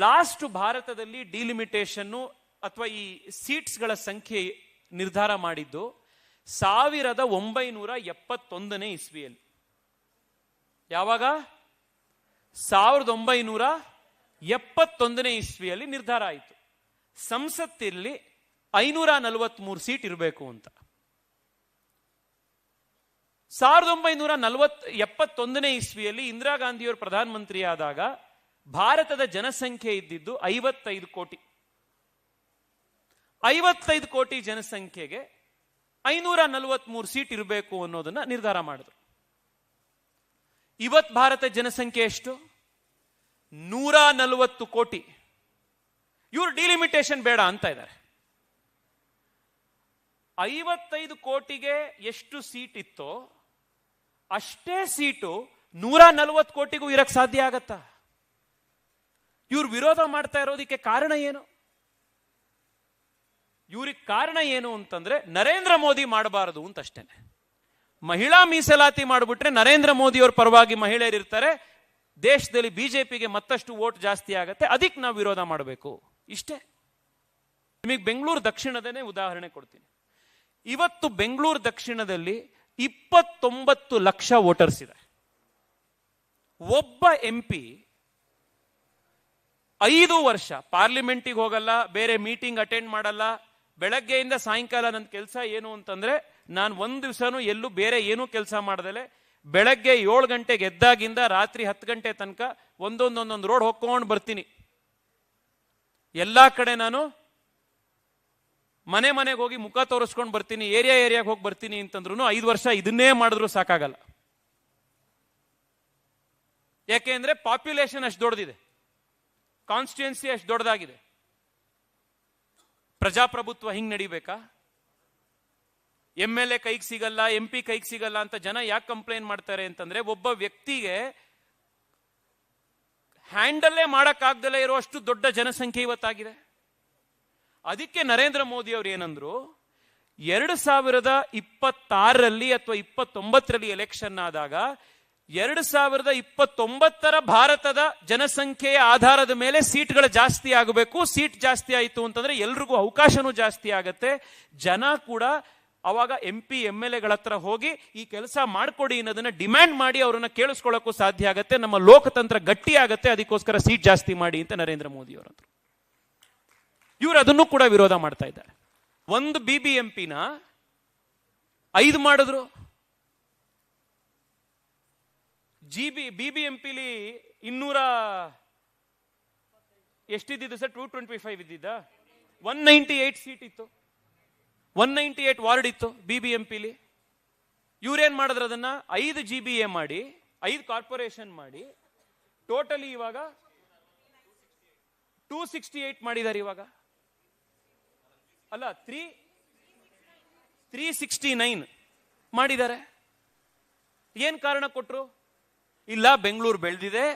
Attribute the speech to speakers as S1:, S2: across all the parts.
S1: Last ಭಾರತದಲ್ಲಿ delimitation ಅಥವಾ ಈ ಸೀಟ್ಸ್ಗಳ ಸಂಖ್ಯೆ ನಿರ್ಧಾರ ಮಾಡಿದ್ದು 1971 ಇಸ್ವಿಯಲ್ಲಿ. ಯಾವಾಗ? 1971 ಇಸ್ವಿಯಲ್ಲಿ ನಿರ್ಧಾರ ಆಯಿತು. ಸಂಸತ್ತಿನಲ್ಲಿ 543 ಸೀಟ್ ಇರಬೇಕು ಅಂತ. 1971 ಇಸ್ವಿಯಲ್ಲಿ ಇಂದಿರಾ ಗಾಂಧಿಯವರು ಪ್ರಧಾನಮಂತ್ರಿ ಆದಾಗ ಭಾರತದ ಜನಸಂಖ್ಯೆ ಇದ್ದಿದ್ದು 55 ಕೋಟಿ. 55 ಕೋಟಿ ಜನಸಂಖ್ಯೆಗೆ 543 ಸೀಟ್ ಇರಬೇಕು ಅನ್ನೋದನ್ನ ನಿರ್ಧಾರ ಮಾಡಿದ್ರು. ಇವತ್ತು ಭಾರತ ಜನಸಂಖ್ಯೆ ಎಷ್ಟು? 140 ಕೋಟಿ. ಇವರು ಡಿಲಿಮಿಟೇಷನ್ ಬೇಡ ಅಂತ ಇದ್ದಾರೆ. 55 ಕೋಟಿಗೆ ಎಷ್ಟು ಸೀಟ್ ಇತ್ತೋ ಅಷ್ಟೇ ಸೀಟು 140 ಕೋಟಿಗೂ ಇರಕ್ ಸಾಧ್ಯ ಆಗತ್ತಾ? ಇವ್ರು ವಿರೋಧ ಮಾಡ್ತಾ ಇರೋದಕ್ಕೆ ಕಾರಣ ಏನು? ಇವ್ರಿಗೆ ಕಾರಣ ಏನು ಅಂತಂದ್ರೆ ನರೇಂದ್ರ ಮೋದಿ ಮಾಡಬಾರದು ಅಂತ ಅಷ್ಟೇನೆ. ಮಹಿಳಾ ಮೀಸಲಾತಿ ಮಾಡಿಬಿಟ್ರೆ ನರೇಂದ್ರ ಮೋದಿ ಅವ್ರ ಪರವಾಗಿ ಮಹಿಳೆಯರು ಇರ್ತಾರೆ, ದೇಶದಲ್ಲಿ ಬಿಜೆಪಿಗೆ ಮತ್ತಷ್ಟು ವೋಟ್ ಜಾಸ್ತಿ ಆಗತ್ತೆ, ಅದಕ್ಕೆ ನಾವು ವಿರೋಧ ಮಾಡಬೇಕು, ಇಷ್ಟೇ. ನಿಮಗೆ ಬೆಂಗಳೂರು ದಕ್ಷಿಣದನೇ ಉದಾಹರಣೆ ಕೊಡ್ತೀನಿ. ಇವತ್ತು ಬೆಂಗಳೂರು ದಕ್ಷಿಣದಲ್ಲಿ 29 ಲಕ್ಷ ವೋಟರ್ಸ್ ಇದೆ. ಒಬ್ಬ MP 5 ವರ್ಷ ಪಾರ್ಲಿಮೆಂಟಿಗೆ ಹೋಗಲ್ಲ, ಬೇರೆ ಮೀಟಿಂಗ್ ಅಟೆಂಡ್ ಮಾಡಲ್ಲ. ಬೆಳಗ್ಗೆಯಿಂದ ಸಾಯಂಕಾಲ ನನ್ನ ಕೆಲಸ ಏನು ಅಂತಂದ್ರೆ, ನಾನು ಒಂದು ದಿವಸನೂ ಎಲ್ಲೂ ಬೇರೆ ಏನೂ ಕೆಲಸ ಮಾಡ್ದಲೆ ಬೆಳಗ್ಗೆ 7 ಗಂಟೆಗೆ ಎದ್ದಾಗಿಂದ ರಾತ್ರಿ 10 ಗಂಟೆ ತನಕ ಒಂದೊಂದೊಂದೊಂದು ರೋಡ್ ಹೋಗ್ಕೊಂಡು ಬರ್ತೀನಿ. ಎಲ್ಲಾ ಕಡೆ ನಾನು ಮನೆಗೆ ಹೋಗಿ ಮುಖ ತೋರಿಸ್ಕೊಂಡು ಬರ್ತೀನಿ, ಏರಿಯಾಗೆ ಹೋಗಿ ಬರ್ತೀನಿ ಅಂತಂದ್ರು 5 ವರ್ಷ ಇದನ್ನೇ ಮಾಡಿದ್ರು ಸಾಕಾಗಲ್ಲ. ಯಾಕೆಂದ್ರೆ ಪಾಪ್ಯುಲೇಷನ್ ಅಷ್ಟು ದೊಡ್ಡದಿದೆ, ಕಾನ್ಸ್ಟಿಟ್ಯೂನ್ಸಿ ಅಷ್ಟು ದೊಡ್ಡದಾಗಿದೆ. ಪ್ರಜಾಪ್ರಭುತ್ವ ಹಿಂಗ್ ನಡಿಬೇಕಾ? MLA ಕೈಗೆ ಸಿಗಲ್ಲ, MP ಕೈಗೆ ಸಿಗಲ್ಲ ಅಂತ ಜನ ಯಾಕೆ ಕಂಪ್ಲೇಂಟ್ ಮಾಡ್ತಾರೆ ಅಂತಂದ್ರೆ, ಒಬ್ಬ ವ್ಯಕ್ತಿಗೆ ಹ್ಯಾಂಡಲ್ಲೇ ಮಾಡಕ್ಕಾಗ್ದಲೇ ಇರುವಷ್ಟು ದೊಡ್ಡ ಜನಸಂಖ್ಯೆ ಇವತ್ತಾಗಿದೆ. ಅದಕ್ಕೆ ನರೇಂದ್ರ ಮೋದಿ ಅವರು ಏನಂದ್ರು, 2026 ಅಥವಾ 29 ಎಲೆಕ್ಷನ್ ಆದಾಗ 2029 ಭಾರತದ ಜನಸಂಖ್ಯೆಯ ಆಧಾರದ ಮೇಲೆ ಸೀಟ್ಗಳು ಜಾಸ್ತಿ ಆಗಬೇಕು. ಸೀಟ್ ಜಾಸ್ತಿ ಆಯಿತು ಅಂತಂದ್ರೆ ಎಲ್ರಿಗೂ ಅವಕಾಶನೂ ಜಾಸ್ತಿ ಆಗತ್ತೆ. ಜನ ಕೂಡ ಅವಾಗ MP MLAಗಳ ಹತ್ರ ಹೋಗಿ ಈ ಕೆಲಸ ಮಾಡ್ಕೊಡಿ ಅನ್ನೋದನ್ನ ಡಿಮ್ಯಾಂಡ್ ಮಾಡಿ ಅವರನ್ನ ಕೇಳಿಸ್ಕೊಳ್ಳೋಕ್ಕೂ ಸಾಧ್ಯ ಆಗತ್ತೆ. ನಮ್ಮ ಲೋಕತಂತ್ರ ಗಟ್ಟಿ ಆಗತ್ತೆ. ಅದಕ್ಕೋಸ್ಕರ ಸೀಟ್ ಜಾಸ್ತಿ ಮಾಡಿ ಅಂತ ನರೇಂದ್ರ ಮೋದಿ ಅವರಂದ್ರು. ಇವರು ಅದನ್ನು ಕೂಡ ವಿರೋಧ ಮಾಡ್ತಾ ಇದ್ದಾರೆ. ಒಂದು BBMPನ 5 ಮಾಡಿದ್ರು. BBMPಲಿ 200 ಎಷ್ಟಿದ್ದು ಸರ್? 225 ಇದ್ದಿದ್ದ. 198 ಸೀಟ್ ಇತ್ತು, 198 ವಾರ್ಡ್ ಇತ್ತು BBMPಲಿ. ಇವ್ರೇನ್ ಮಾಡಿದ್ರು, ಅದನ್ನ 5 GBA ಮಾಡಿ 5 ಕಾರ್ಪೊರೇಷನ್ ಮಾಡಿ ಟೋಟಲಿ ಇವಾಗ 268 ಮಾಡಿದ್ದಾರೆ. ಇವಾಗ ಅಲ್ಲ 369 ಮಾಡಿದ್ದಾರೆ. ಏನ್ ಕಾರಣ ಕೊಟ್ರು? ಇಲ್ಲ, ಬೆಂಗಳೂರು ಬೆಳೆದಿದೆ,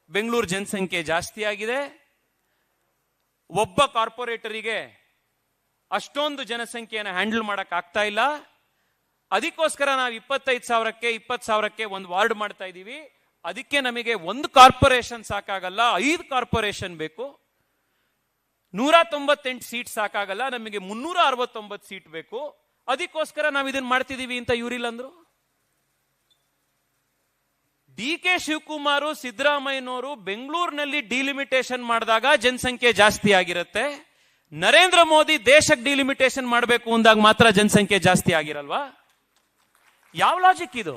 S1: ಬೆಂಗಳೂರು ಜನಸಂಖ್ಯೆ ಜಾಸ್ತಿ ಆಗಿದೆ, ಒಬ್ಬ ಕಾರ್ಪೊರೇಟರಿಗೆ ಅಷ್ಟೊಂದು ಜನಸಂಖ್ಯೆಯನ್ನು ಹ್ಯಾಂಡಲ್ ಮಾಡಕ್ ಆಗ್ತಾ ಇಲ್ಲ, ಅದಕ್ಕೋಸ್ಕರ ನಾವು 25,000ಕ್ಕೆ 20,000ಕ್ಕೆ ಒಂದು ವಾರ್ಡ್ ಮಾಡ್ತಾ ಇದೀವಿ. ಅದಕ್ಕೆ ನಮಗೆ ಒಂದು ಕಾರ್ಪೊರೇಷನ್ ಸಾಕಾಗಲ್ಲ, 5 ಕಾರ್ಪೊರೇಷನ್ ಬೇಕು. 198 ಸೀಟ್ ಸಾಕಾಗಲ್ಲ, ನಮಗೆ 369 ಸೀಟ್ ಬೇಕು. ಅದಕ್ಕೋಸ್ಕರ ನಾವು ಇದನ್ನ ಮಾಡ್ತಿದೀವಿ ಅಂತ ಇವರಿಲ್ಲ ಅಂದ್ರು. DK ಶಿವಕುಮಾರ್, ಸಿದ್ದರಾಮಯ್ಯನವರು ಬೆಂಗಳೂರಿನಲ್ಲಿ ಡಿಲಿಮಿಟೇಷನ್ ಮಾಡಿದಾಗ ಜನಸಂಖ್ಯೆ ಜಾಸ್ತಿ ಆಗಿರುತ್ತೆ. ನರೇಂದ್ರ ಮೋದಿ ದೇಶಕ್ಕೆ ಡಿಲಿಮಿಟೇಷನ್ ಮಾಡಬೇಕು ಅಂದಾಗ ಮಾತ್ರ ಜನಸಂಖ್ಯೆ ಜಾಸ್ತಿ ಆಗಿರಲ್ವಾ? ಯಾವ ಲಾಜಿಕ್ ಇದು?